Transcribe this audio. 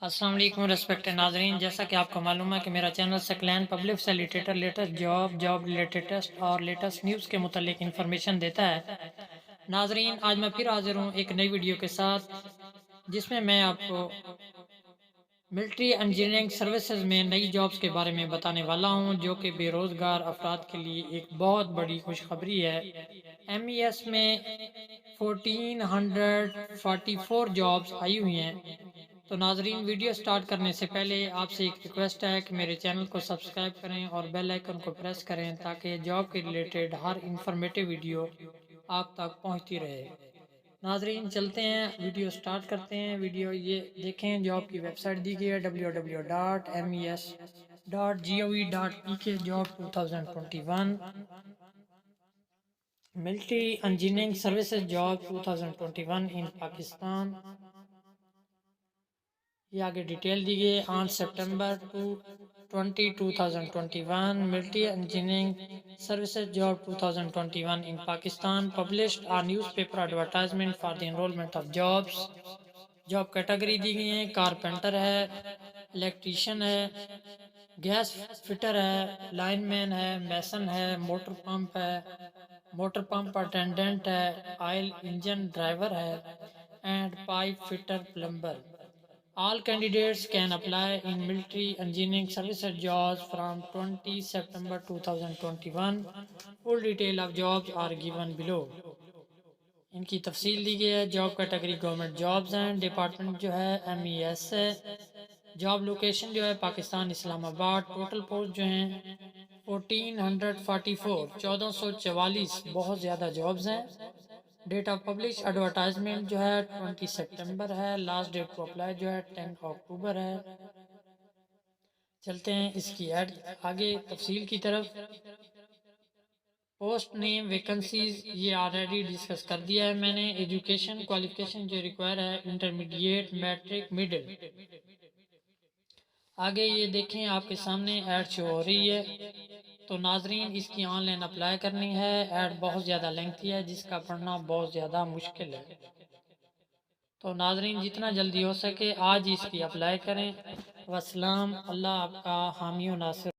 السلام علیکم ریسپیکٹڈ ناظرین، جیسا کہ آپ کو معلوم ہے کہ میرا چینل سکلین پبلک سے لیٹسٹ جاب ریلیٹڈ ٹیسٹ اور لیٹسٹ نیوز کے متعلق انفارمیشن دیتا ہے۔ ناظرین، آج میں پھر حاضر ہوں ایک نئی ویڈیو کے ساتھ، جس میں آپ کو ملٹری انجینئرنگ سروسز میں نئی جابز کے بارے میں بتانے والا ہوں، جو کہ بے روزگار افراد کے لیے ایک بہت بڑی خوشخبری ہے۔ ایم ای ایس میں 1444 جابز آئی ہوئی ہیں۔ تو ناظرین، ویڈیو سٹارٹ کرنے سے پہلے آپ سے ایک ریکویسٹ ہے کہ میرے چینل کو سبسکرائب کریں اور بیل آئیکن کو پریس کریں تاکہ جاب کے ریلیٹڈ ہر انفارمیٹیو ویڈیو آپ تک پہنچتی رہے۔ ناظرین، چلتے ہیں، ویڈیو سٹارٹ کرتے ہیں۔ ویڈیو یہ دیکھیں، جاب کی ویب سائٹ دی گئی ہے www.mes.gov.pk job 2021 military engineering services job 2021 ان پاکستان۔ یہ آگے ڈیٹیل دی گئی on September 2021 military engineering services job 2021 in Pakistan published a newspaper advertisement for the enrollment of jobs۔ Job category دی گئی ہیں، کارپینٹر ہے، الیکٹریشین ہے، گیس فٹر ہے، لائن مین ہے، میسن ہے، موٹر پمپ اٹینڈنٹ ہے، آئل انجن ڈرائیور ہے، and pipe fitter plumber. All candidates can apply in military engineering services jobs from 20 September 2021۔ Full detail of jobs are given below۔ ان کی تفصیل دی گئی ہے۔ Job category government jobs ہیں، department جو ہے M E S ہے، job location جو ہے پاکستان اسلام آباد۔ ٹوٹل پوسٹ جو ہیں 1444 بہت زیادہ جابز ہیں۔ ڈیٹ آف پبلش ایڈورٹائزمنٹ جو ہے 20 سپٹمبر ہے، لاسٹ ڈیٹ کو اپلائی جو ہے 10 اکتوبر ہے۔ چلتے ہیں اس کی ایڈ آگے تفصیل کی طرف۔ پوسٹ نیم ویکنسیز یہ آلریڈی ڈسکس کر دیا ہے میں نے۔ ایجوکیشن کوالیفیکیشن جو ریکوائر ہے انٹرمیڈیٹ، میٹرک، مڈل۔ آگے یہ دیکھیں، آپ کے سامنے ایڈ شو ہو رہی ہے۔ تو ناظرین، اس کی آن لائن اپلائی کرنی ہے۔ ایڈ بہت زیادہ لینتھی ہے، جس کا پڑھنا بہت زیادہ مشکل ہے۔ تو ناظرین، جتنا جلدی ہو سکے آج اس کی اپلائی کریں۔ والسلام، اللہ آپ کا حامی و ناصر۔